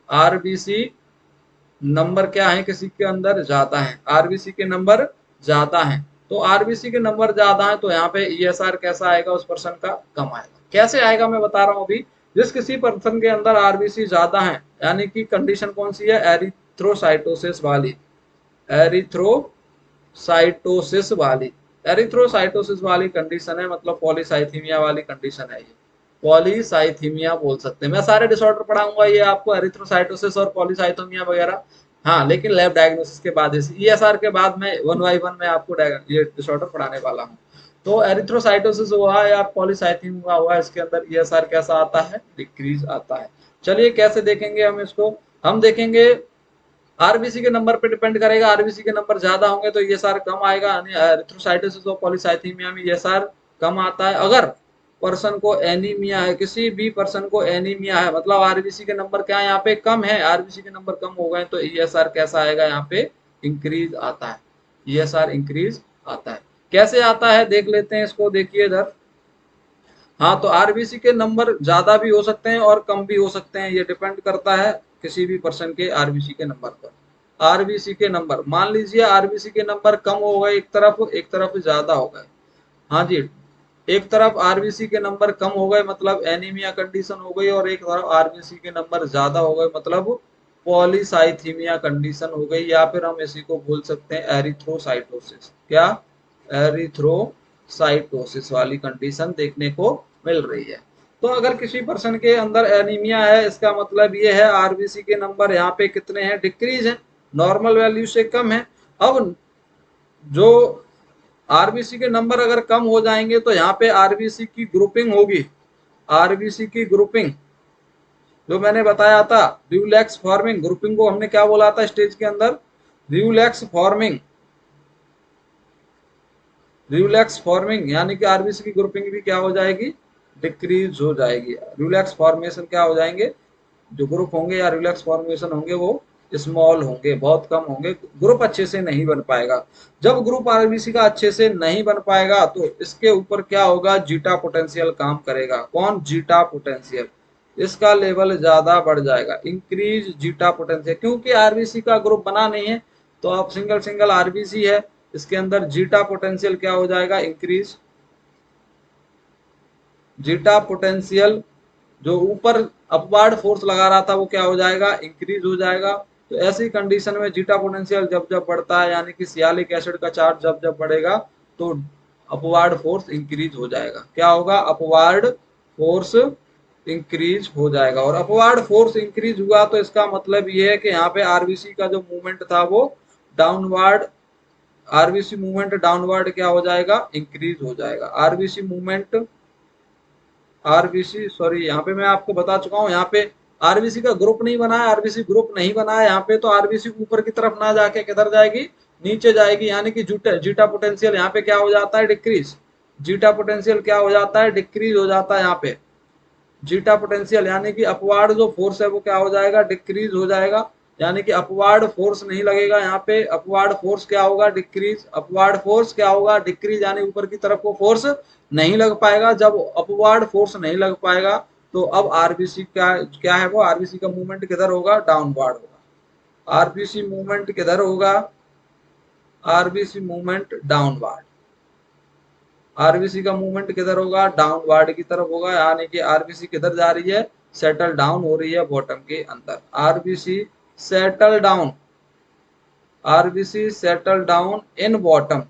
आरबीसी नंबर क्या है किसी के अंदर ज्यादा है, आरबीसी के नंबर ज्यादा है। तो आरबीसी के नंबर ज्यादा है तो यहाँ पे ईएसआर कैसा आएगा, उस पर्सन का कम आएगा। कैसे आएगा मैं बता रहा हूँ अभी। जिस किसी पर्सन के अंदर आरबीसी ज्यादा है, यानी कि कंडीशन कौन सी है, एरिथ्रोसाइटोसिस वाली, एरिथ्रोसाइटोसिस वाली, एरिथ्रोसाइटोसिस वाली कंडीशन है, मतलब पॉलीसाइथीमिया वाली कंडीशन है ये, पॉलीसाइथीमिया बोल सकते हैं। मैं सारे डिसऑर्डर पढ़ाऊंगा ये आपको, एरिथ्रोसाइटोसिस और पॉलीसाइथोमिया वगैरह। हाँ, लेकिन लैब डायग्नोसिस के बाद, ईएसआर के बाद में 1 बाय 1 में आपको ये डिसऑर्डर पढ़ाने वाला हूँ। तो एरिथ्रोसाइटोसिस हुआ या पॉलीसाइथीमिया हुआ, इसके अंदर ईएसआर कैसा आता है, डिक्रीज आता है। चलिए कैसे देखेंगे हम इसको, हम देखेंगे आरबीसी के नंबर पे डिपेंड करेगा। आरबीसी के नंबर ज्यादा होंगे तो ईएसआर कम आएगा, यानी एरिथ्रोसाइटोसिस और पॉलीसाइथीमिया में ईएसआर कम आता है। अगर पर्सन को एनीमिया है, किसी भी पर्सन को एनीमिया है, मतलब आरबीसी के नंबर क्या है यहाँ पे कम है, आरबीसी के नंबर कम हो गए तो ईएसआर कैसा आएगा, यहाँ पे इंक्रीज आता है, ईएसआर इंक्रीज आता है। कैसे आता है देख लेते हैं इसको, देखिए इधर। हाँ, तो आरबीसी के नंबर ज्यादा भी हो सकते हैं और कम भी हो सकते हैं, ये डिपेंड करता है किसी भी पर्सन के आरबीसी के नंबर पर। आरबीसी के नंबर मान लीजिए आरबीसी के नंबर कम हो गए एक तरफ ज्यादा हो गए। हाँ जी, एक तरफ आरबीसी के नंबर कम हो गए मतलब एनीमिया कंडीशन हो गई, और एक तरफ आरबीसी के नंबर ज्यादा हो गए मतलब पॉलीसाइथीमिया कंडीशन हो गई, या फिर हम इसी को बोल सकते हैं एरिथ्रोसाइटोसिस। क्या, एरिथ्रोसाइटोसिस वाली कंडीशन देखने को मिल रही है। तो अगर किसी पर्सन के अंदर एनीमिया है, इसका मतलब ये है आरबीसी के नंबर यहाँ पे कितने हैं, डिक्रीज है, नॉर्मल वैल्यू से कम है। अब जो आरबीसी के नंबर अगर कम हो जाएंगे तो यहाँ पे आरबीसी की ग्रुपिंग होगी, आरबीसी की ग्रुपिंग जो मैंने बताया था, रिफ्लेक्स फॉर्मिंग, ग्रुपिंग को हमने क्या बोला था स्टेज के अंदर, रिफ्लेक्स फॉर्मिंग, रिफ्लेक्स फॉर्मिंग, यानी कि आरबीसी की ग्रुपिंग भी क्या हो जाएगी, डिक्रीज हो जाएगी। रिफ्लेक्स फॉर्मेशन क्या हो जाएंगे, जो ग्रुप होंगे या रिफ्लेक्स फॉर्मेशन होंगे वो स्मॉल होंगे, बहुत कम होंगे, ग्रुप अच्छे से नहीं बन पाएगा। जब ग्रुप आरबीसी का अच्छे से नहीं बन पाएगा तो इसके ऊपर क्या होगा, जीटा पोटेंशियल काम करेगा। कौन, जीटा पोटेंशियल, इसका लेवल ज्यादा बढ़ जाएगा, इंक्रीज जीटा पोटेंशियल, क्योंकि आरबीसी का ग्रुप बना नहीं है तो आप सिंगल सिंगल आरबीसी है, इसके अंदर जीटा पोटेंशियल क्या हो जाएगा, इंक्रीज। जीटा पोटेंशियल जो ऊपर अपवार्ड फोर्स लगा रहा था वो क्या हो जाएगा, इंक्रीज हो जाएगा। तो ऐसी कंडीशन में जीटा पोटेंशियल जब जब बढ़ता है, यानी कि सियालिक एसिड का चार्ज जब जब बढ़ेगा तो अपवार्ड फोर्स इंक्रीज हो जाएगा। क्या होगा, अपवार्ड फोर्स इंक्रीज हो जाएगा। और अपवार्ड फोर्स इंक्रीज हुआ तो इसका मतलब ये है कि यहाँ पे आरबीसी का जो मूवमेंट था वो डाउनवर्ड, आरबीसी मूवमेंट डाउनवर्ड क्या हो जाएगा, इंक्रीज हो जाएगा। आरबीसी मूवमेंट, आरबीसी सॉरी यहाँ पे मैं आपको बता चुका हूँ, यहाँ पे आरबीसी का ग्रुप नहीं बना है, आरबीसी ग्रुप नहीं बना है यहाँ पे, तो आरबीसी ऊपर की तरफ ना जाके किधर जाएगी, नीचे जाएगी, यानी कि जीटा पोटेंशियल यहाँ पे क्या हो जाता है, डिक्रीज। जीटा पोटेंशियल क्या हो जाता है, डिक्रीज हो जाता है यहाँ पे। जीटा पोटेंशियल यानी कि अपवार्ड जो फोर्स है वो क्या हो जाएगा, डिक्रीज हो जाएगा, यानी कि अपवार्ड फोर्स नहीं लगेगा यहाँ पे। अपवार्ड फोर्स क्या होगा, डिक्रीज। अपवार्ड फोर्स क्या होगा, डिक्रीज, यानी ऊपर की तरफ को फोर्स नहीं लग पाएगा। जब अपवार्ड फोर्स नहीं लग पाएगा तो अब आरबीसी का क्या है, वो आरबीसी का मूवमेंट किधर होगा, डाउनवर्ड होगा। आरबीसी मूवमेंट किधर होगा, आरबीसी मूवमेंट डाउनवर्ड। आरबीसी का मूवमेंट किधर होगा, डाउनवर्ड की तरफ होगा, यानी कि आरबीसी किधर जा रही है, सेटल डाउन हो रही है बॉटम के अंदर। RBC settle down, RBC settle down in bottom.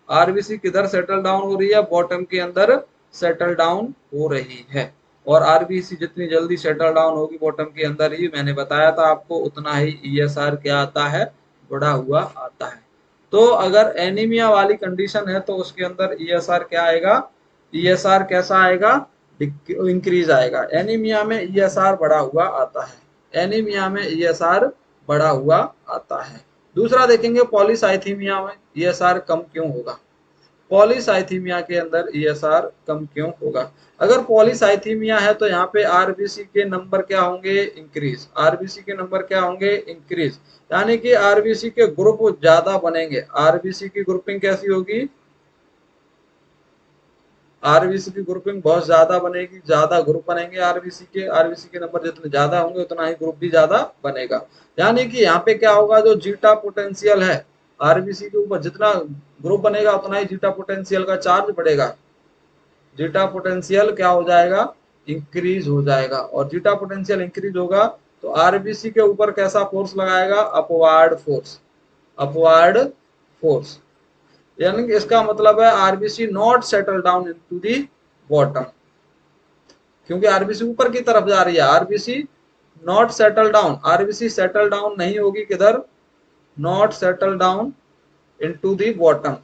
RBC किधर सेटल डाउन हो रही है, बॉटम के अंदर सेटल डाउन हो रही है। और आरबीसी जितनी जल्दी सेटल डाउन होगी बॉटम के अंदर ही, मैंने बताया था आपको, उतना ही ईएसआर क्या आता है, बढ़ा हुआ आता है। तो अगर एनीमिया वाली कंडीशन है तो उसके अंदर ईएसआर क्या आएगा, ईएसआर कैसा आएगा, इंक्रीज आएगा। एनीमिया में ईएसआर बढ़ा हुआ आता है, एनीमिया में ईएसआर बढ़ा हुआ आता है। दूसरा देखेंगे पॉलीसाइथीमिया में ईएसआर कम क्यों होगा। पॉलीसाइथीमिया के अंदर ईएसआर कम क्यों होगा, अगर पॉलीसाइथीमिया है तो यहाँ पे आरबीसी के नंबर क्या होंगे, इंक्रीज। आरबीसी के नंबर क्या होंगे, इंक्रीज, यानी कि आरबीसी के ग्रुप ज्यादा बनेंगे। आरबीसी की ग्रुपिंग कैसी होगी, आरबीसी की ग्रुपिंग बहुत ज्यादा बनेगी, ज्यादा ग्रुप बनेंगे आरबीसी के। आरबीसी के नंबर जितने ज्यादा होंगे उतना ही ग्रुप भी ज्यादा बनेगा। यानी कि यहाँ पे क्या होगा, जो जीटा पोटेंशियल है आरबीसी के ऊपर, जितना ग्रुप बनेगा उतना ही जीटा पोटेंशियल का चार्ज बढ़ेगा। जीटा पोटेंशियल क्या हो जाएगा, इंक्रीज हो जाएगा। और जीटा पोटेंशियल इंक्रीज होगा तो आरबीसी के ऊपर कैसा फोर्स लगाएगा, अपवार्ड फोर्स, अपवार्ड फोर्स। यानी कि इसका मतलब है RBC not settle down into the bottom, क्योंकि आरबीसी ऊपर की तरफ जा रही है। RBC not settle down, RBC settle down नहीं होगी किधर, not settle down into the bottom,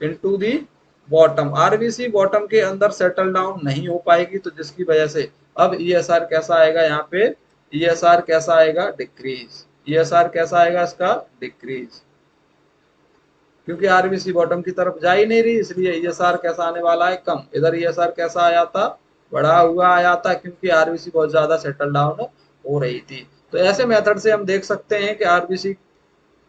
into the bottom. RBC bottom के अंदर सेटल डाउन नहीं हो पाएगी, तो जिसकी वजह से अब ईएसआर कैसा आएगा, यहाँ पे ईएसआर कैसा आएगा, डिक्रीज। ईएसआर कैसा आएगा इसका, डिक्रीज, क्योंकि आरबीसी बॉटम की तरफ जा ही नहीं रही, इसलिए ईएसआर कैसा आने वाला है, कम। इधर ईएसआर कैसा आया था, बढ़ा हुआ आया था, क्योंकि आरबीसी बहुत ज्यादा सेटल डाउन हो रही थी। तो ऐसे मेथड से हम देख सकते हैं कि आरबीसी,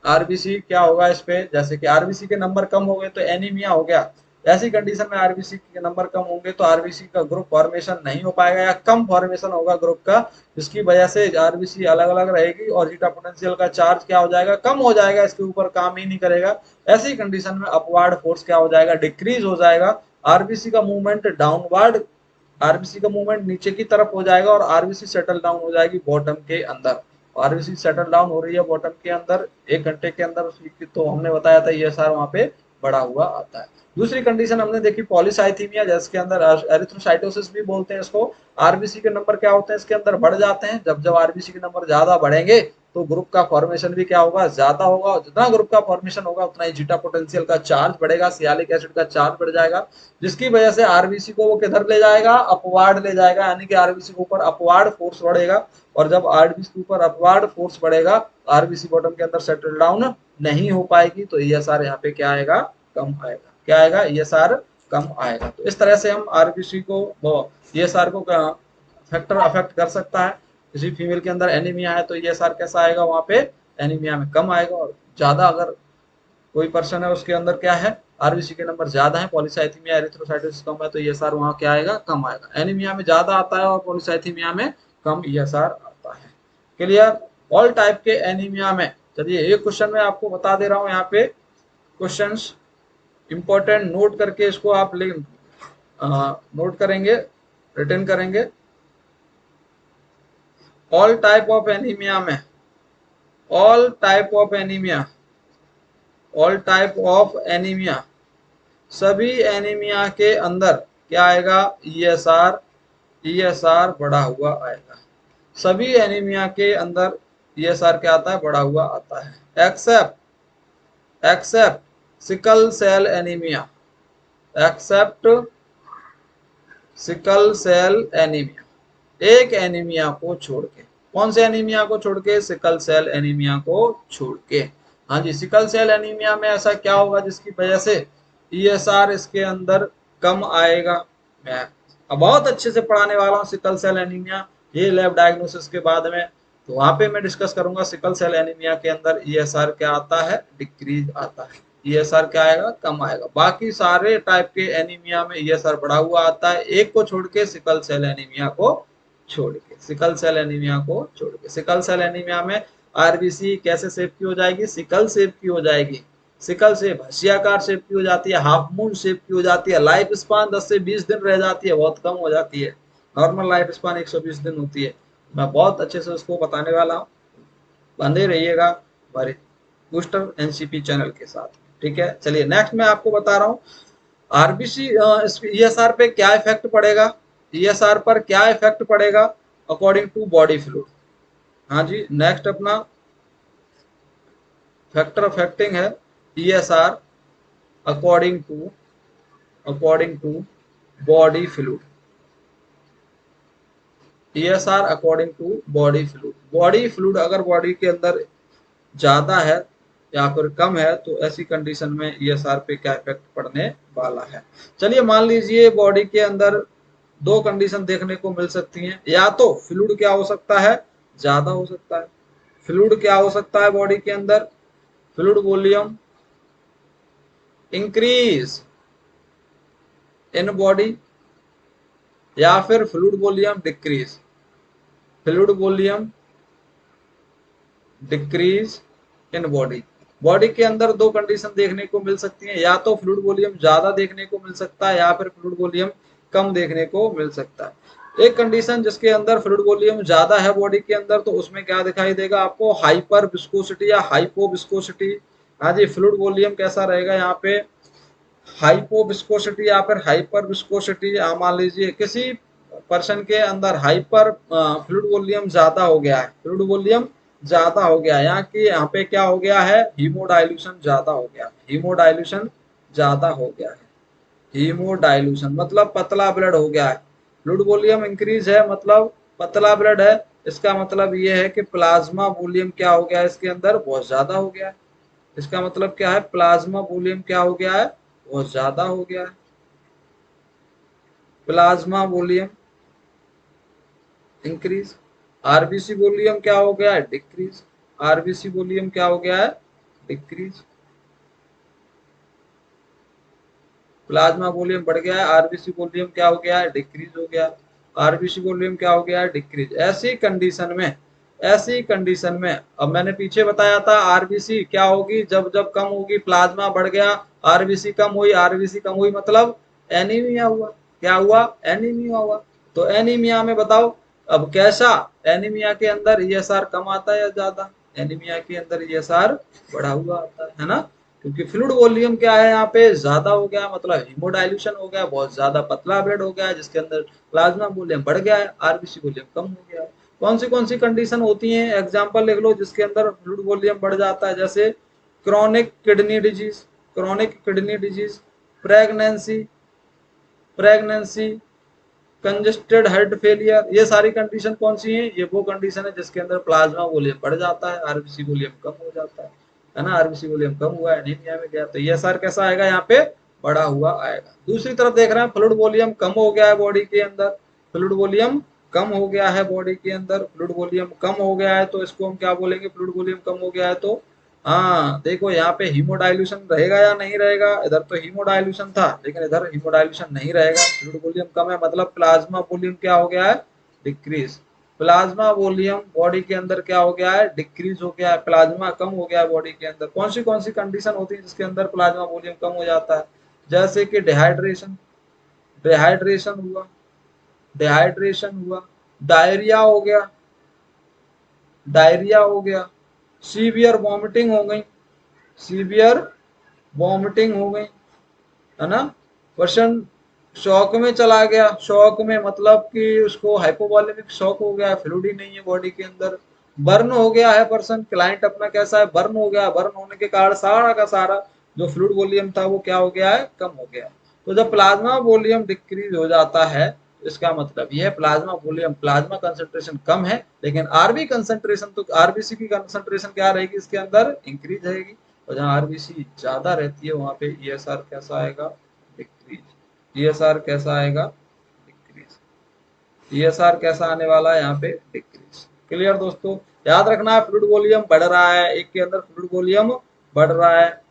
आरबीसी क्या होगा इस पे, जैसे कि आरबीसी के नंबर कम हो गए तो एनीमिया हो गया। ऐसी कंडीशन में आरबीसी के नंबर कम होंगे तो आरबीसी का ग्रुप फॉर्मेशन नहीं हो पाएगा, या कम फॉर्मेशन होगा ग्रुप का, जिसकी वजह से आरबीसी अलग अलग रहेगी और जीटा पोटेंशियल का चार्ज क्या हो जाएगा, कम हो जाएगा, इसके ऊपर काम ही नहीं करेगा। ऐसी कंडीशन में अपवार्ड फोर्स क्या हो जाएगा, डिक्रीज हो जाएगा। आरबीसी का मूवमेंट डाउनवर्ड, आरबीसी का मूवमेंट नीचे की तरफ हो जाएगा और आरबीसी सेटल डाउन हो जाएगी बॉटम के अंदर। आरबीसी सेटल डाउन हो रही है बॉटम के अंदर 1 घंटे के अंदर, तो हमने बताया था ईएसआर वहां पे बढ़ा हुआ आता है। दूसरी कंडीशन हमने देखी पॉलीसाइथीमिया, जिसके अंदर एरिथ्रोसाइटोसिस भी बोलते हैं इसको। आरबीसी के नंबर क्या होते हैं इसके अंदर, बढ़ जाते हैं। जब जब आरबीसी के नंबर ज्यादा बढ़ेंगे तो ग्रुप का फॉर्मेशन भी क्या होगा, ज्यादा होगा, और जितना ग्रुप का फॉर्मेशन होगा उतना ही जीटा पोटेंशियल का चार्ज बढ़ेगा, सियालिक एसिड का चार्ज बढ़ जाएगा, जिसकी वजह से आरबीसी को वो किधर ले जाएगा, अपवार्ड ले जाएगा, यानी कि आरबीसी के ऊपर अपवार्ड फोर्स बढ़ेगा। और जब आरबीसी के ऊपर अपवार्ड फोर्स बढ़ेगा, आरबीसी बॉटम के अंदर सेटल डाउन नहीं हो पाएगी, तो ईएसआर यहाँ पे क्या आएगा, कम आएगा। क्या आएगा, ईएसआर कम आएगा। तो इस तरह से हम आरबीसी को, ईएसआर को फैक्टर अफेक्ट कर सकता है। किसी फीमेल के अंदर एनीमिया है तो ईएसआर कैसा आएगा, वहां पे एनीमिया में कम आएगा। और ज्यादा अगर कोई पर्सन है उसके अंदर क्या है, आरबीसी के नंबर ज्यादा है, पॉलीसाइथीमिया एरिथ्रोसाइटोसिस कम है, तो ईएसआर वहां क्या आएगा, कम आएगा। एनीमिया में ज्यादा आता है और पॉलीसाइथीमिया में कम ईएसआर आता है। क्लियर। ऑल टाइप के एनीमिया में, चलिए एक क्वेश्चन में आपको बता दे रहा हूं, यहाँ पे क्वेश्चंस इंपॉर्टेंट नोट करके इसको आप नोट करेंगे, रिटर्न करेंगे। ऑल टाइप ऑफ एनीमिया में, all type of anaemia, all type of anaemia, सभी एनीमिया के अंदर क्या आएगा, ईएसआर, ईएसआर बढ़ा हुआ आएगा। सभी एनीमिया के अंदर ईएसआर क्या आता है, बढ़ा हुआ आता है, except, except sickle cell anaemia, except sickle cell anaemia. एक एनीमिया को छोड़ के। कौन से एनीमिया को छोड़ के? सिकल सेल एनीमिया को छोड़ के। हाँ जी, सिकल सेल एनीमिया में ऐसा क्या होगा जिसकी वजह से ईएसआर इसके अंदर कम आएगा? मैं अब बहुत अच्छे से पढ़ाने वाला हूँ सिकल सेल एनीमिया, ये लैब डायग्नोसिस के बाद में, तो वहां पे मैं डिस्कस करूंगा सिकल सेल एनीमिया के अंदर ईएसआर क्या आता है? डिक्रीज आता है। ईएसआर क्या आएगा? कम आएगा। बाकी सारे टाइप के एनीमिया में ईएसआर बढ़ा हुआ आता है, एक को छोड़ के, सिकल सेल एनीमिया को छोड़ के। सिकल सेल एनीमिया को छोड़ के। सिकल सेल एनीमिया में आरबीसी कैसे शेप की हो जाएगी? सिकल शेप की हो जाएगी। सिकल शेप हसियाकार शेप की हो जाती है, हाफ मून शेप की हो जाती है। लाइफ स्पान 10 से 20 दिन रह जाती है, बहुत कम हो जाती है। नॉर्मल लाइफ स्पान 120 दिन होती है। मैं बहुत अच्छे से उसको बताने वाला हूँ, बंधे रहिएगा हमारे बूस्टर एनसीपी चैनल के साथ। ठीक है, चलिए नेक्स्ट मैं आपको बता रहा हूँ आरबीसी ईएसआर पे क्या इफेक्ट पड़ेगा। ईएसआर पर क्या इफेक्ट पड़ेगा अकॉर्डिंग टू बॉडी फ्लूइड। हाँ जी, नेक्स्ट अपना फैक्टर अफेक्टिंग है ESR according to body fluid. ESR according to body fluid. Body fluid अगर बॉडी के अंदर ज्यादा है या फिर कम है तो ऐसी कंडीशन में ईएसआर पे क्या इफेक्ट पड़ने वाला है। चलिए मान लीजिए बॉडी के अंदर दो कंडीशन देखने को मिल सकती हैं। या तो फ्लूइड क्या हो सकता है? ज्यादा हो सकता है। फ्लूइड क्या हो सकता है बॉडी के अंदर? Fluid volume increase in body, या फिर fluid volume decrease. Fluid volume decrease in body. Body के अंदर दो कंडीशन देखने को मिल सकती है, या तो फ्लूइड वॉल्यूम ज्यादा देखने को मिल सकता है या फिर फ्लूइड वॉल्यूम कम देखने को मिल सकता है। एक कंडीशन जिसके अंदर फ्लूइड वॉल्यूम ज्यादा है बॉडी के अंदर, तो उसमें क्या दिखाई देगा आपको? हाइपर विस्कोसिटी या हाइपो विस्कोसिटी। हाँ जी, फ्लूइड वॉल्यूम कैसा रहेगा यहाँ पे? हाइपो विस्कोसिटी या फिर हाइपर विस्कोसिटी। मान लीजिए किसी पर्सन के अंदर हाइपर फ्लूइड वॉल्यूम ज्यादा हो गया है, फ्लूइड वॉल्यूम ज्यादा हो गया है, यहाँ की यहाँ पे क्या हो गया है? हीमोडाइल्यूशन ज्यादा हो गया। हीमोडाइल्यूशन ज्यादा हो गया है। हीमोडाइल्यूशन मतलब पतला ब्लड हो गया है। फ्लूइड वॉल्यूम इंक्रीज है मतलब पतला ब्लड है। इसका मतलब ये है कि प्लाज्मा वॉल्यूम क्या हो गया है? इसके अंदर बहुत ज्यादा हो गया है। इसका मतलब क्या है? प्लाज्मा वॉल्यूम क्या हो गया है? बहुत ज्यादा हो गया है। Plasma volume increase. RBC volume क्या हो गया है? डिक्रीज। आरबीसी वॉल्यूम क्या हो गया है? डिक्रीज। प्लाज्मा वॉल्यूम बढ़ गया है, आरबीसी वॉल्यूम क्या हो गया है? डिक्रीज हो गया। आरबीसी वॉल्यूम क्या हो गया है? डिक्रीज। ऐसी कंडीशन में अब मैंने पीछे बताया था आरबीसी क्या होगी जब जब कम होगी? प्लाज्मा बढ़ गया, आरबीसी कम हुई, आरबीसी कम हुई मतलब एनीमिया हुआ। क्या हुआ? एनीमिया हुआ। तो एनीमिया में बताओ अब कैसा? एनीमिया के अंदर ईएसआर कम आता है या ज्यादा? एनीमिया के अंदर ईएसआर बढ़ा हुआ आता है ना, क्योंकि फ्लूइड वॉल्यूम क्या है यहाँ पे? ज्यादा हो गया, मतलब हीमोडाइल्यूशन हो गया, बहुत ज्यादा पतला ब्लड हो गया है जिसके अंदर प्लाज्मा वॉल्यूम बढ़ गया है, आरबीसी वॉल्यूम कम हो गया है। कौन सी कंडीशन होती है? एग्जांपल लिख लो जिसके अंदर फ्लूइड वॉल्यूम बढ़ जाता है, जैसे chronic kidney disease, chronic kidney disease, pregnancy, pregnancy, congested heart failure. ये सारी कंडीशन कौन सी है? ये वो कंडीशन है जिसके अंदर प्लाज्मा वॉल्यूम बढ़ जाता है, आरबीसी वॉल्यूम कम हो जाता है ना। आरबीसी वॉल्यूम कम हुआ है, एनीमिया में गया, तो ये सर कैसा आएगा यहाँ पे? बढ़ा हुआ आएगा। दूसरी तरफ देख रहे हैं फ्लूइड वॉल्यूम कम हो गया है बॉडी के अंदर, फ्लूइड वॉल्यूम कम हो गया है बॉडी के अंदर, फ्लूइड वॉल्यूम कम हो गया है तो इसको हम क्या बोलेंगे? फ्लूइड वॉल्यूम कम हो गया है तो हाँ देखो यहाँ पे हीमोडाइल्यूशन रहेगा या नहीं रहेगा? इधर तो हीमोडाइल्यूशन था लेकिन इधर हीमोडाइल्यूशन नहीं रहेगा। फ्लूइड वॉल्यूम कम है मतलब प्लाज्मा वॉल्यूम क्या हो गया है? डिक्रीज। प्लाज्मा वॉल्यूम बॉडी के अंदर क्या हो गया है? डिक्रीज हो गया है, प्लाज्मा कम हो गया है बॉडी के अंदर। कौन सी कंडीशन होती है जिसके अंदर प्लाज्मा वॉल्यूम कम हो जाता है? जैसे कि डिहाइड्रेशन, डिहाइड्रेशन हुआ, डिहाइड्रेशन हुआ, डायरिया हो गया, डायरिया हो गया, सीवियर वॉमिटिंग हो गई, सीवियर वॉमिटिंग हो गई, है ना। पर्सन शॉक में चला गया, शॉक में मतलब कि उसको हाइपोवॉलेमिक शॉक हो गया, फ्लूइड ही नहीं है बॉडी के अंदर। बर्न हो गया है पर्सन, क्लाइंट अपना कैसा है? बर्न हो गया, बर्न होने के कारण सारा का सारा जो फ्लूइड वॉल्यूम था वो क्या हो गया है? कम हो गया। तो जब प्लाज्मा वॉल्यूम डिक्रीज हो जाता है इसका मतलब ये है प्लाज्मा वॉल्यूम, प्लाज्मा कंसंट्रेशन कम है, लेकिन आरबी कंसंट्रेशन, तो आरबीसी की कंसंट्रेशन क्या रहेगी इसके अंदर, इंक्रीज रहेगी। और जहां आरबीसी ज्यादा रहती है वहां पे ईएसआर कैसा आएगा, डिक्रीज। ईएसआर कैसा आएगा, डिक्रीज। ईएसआर कैसा आने वाला है यहाँ पे, डिक्रीज। क्लियर दोस्तों, याद रखना है फ्लूइड वॉल्यूम बढ़ रहा है, एक के अंदर फ्लूइड वॉल्यूम बढ़ रहा है।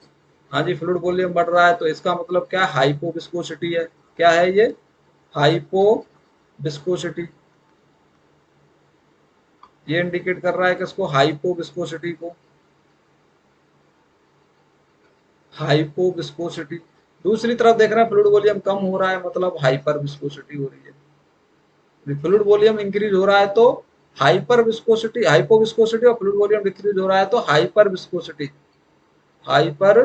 हाँ जी, फ्लूइड वॉल्यूम बढ़ रहा है तो इसका मतलब क्या, हाइपो विस्कोसिटी है। क्या है ये, हाइपो विस्कोसिटी। ये इंडिकेट कर रहा है किसको, हाइपो विस्कोसिटी को, हाइपो विस्कोसिटी। दूसरी तरफ देख रहे हैं फ्लूइड वॉल्यूम कम हो रहा है, मतलब हाइपर विस्कोसिटी हो रही है। फ्लूइड वॉल्यूम इंक्रीज हो रहा है तो हाइपर विस्कोसिटी, हाइपो विस्कोसिटी, और फ्लूइड वॉल्यूम डिक्रीज हो रहा है तो हाइपर विस्कोसिटी, हाइपर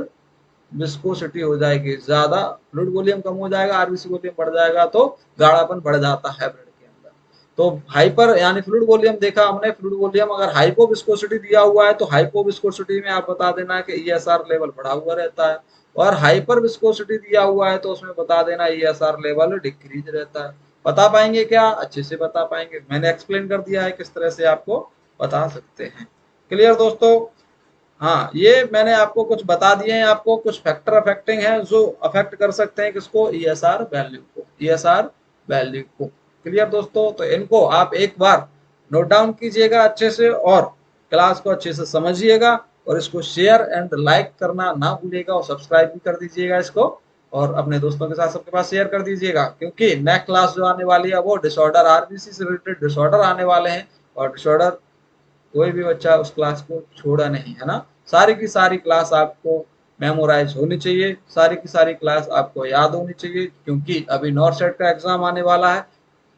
विस्कोसिटी हो जाएगी। ज्यादा फ्लूइड वॉल्यूम कम हो जाएगा, आरबीसी वॉल्यूम बढ़ जाएगा तो गाढ़ापन बढ़ जाता है ब्लड के अंदर। तो हाइपर यानी फ्लूइड वॉल्यूम देखा हमने, फ्लूइड वॉल्यूम अगर हाइपो विस्कोसिटी दिया हुआ है तो हाइपो विस्कोसिटी में आप बता देना कि ईएसआर लेवल बढ़ा हुआ रहता है, और हाइपर विस्कोसिटी दिया हुआ है तो उसमें बता देना ईएसआर लेवल डिक्रीज रहता है। बता पाएंगे क्या, अच्छे से बता पाएंगे, मैंने एक्सप्लेन कर दिया है किस तरह से आपको बता सकते हैं। क्लियर दोस्तों, हाँ ये मैंने आपको कुछ बता दिए हैं, आपको कुछ फैक्टर अफेक्टिंग है जो अफेक्ट कर सकते हैं किसको, ईएसआर वैल्यू को, ईएसआर वैल्यू को। क्लियर दोस्तों, तो इनको आप एक बार नोट डाउन कीजिएगा अच्छे से, और क्लास को अच्छे से समझिएगा, और इसको शेयर एंड लाइक करना ना भूलिएगा, और सब्सक्राइब भी कर दीजिएगा इसको, और अपने दोस्तों के साथ सबके पास शेयर कर दीजिएगा, क्योंकि नेक्स्ट क्लास जो आने वाली है वो डिसऑर्डर, आरबीसी से रिलेटेड डिसऑर्डर आने वाले हैं। और डिसऑर्डर कोई भी बच्चा उस क्लास को छोड़ा नहीं है ना, सारी की सारी क्लास आपको मेमोराइज होनी चाहिए, सारी की सारी क्लास आपको याद होनी चाहिए, क्योंकि अभी नॉर्थ सेट का एग्जाम आने वाला है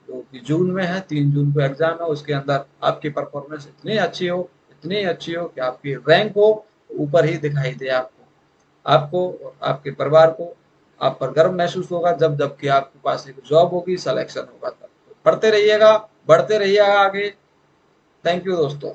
जो कि जून में है, 3 जून को एग्जाम है। उसके अंदर आपकी परफॉर्मेंस इतनी अच्छी हो, इतनी अच्छी हो कि आपकी रैंक हो ऊपर ही दिखाई दे, आपको, आपको और आपके परिवार को आप पर गर्व महसूस होगा जब जब कि आपके पास एक जॉब होगी, सिलेक्शन होगा तब। पढ़ते रहिएगा, बढ़ते रहिएगा आगे। थैंक यू दोस्तों।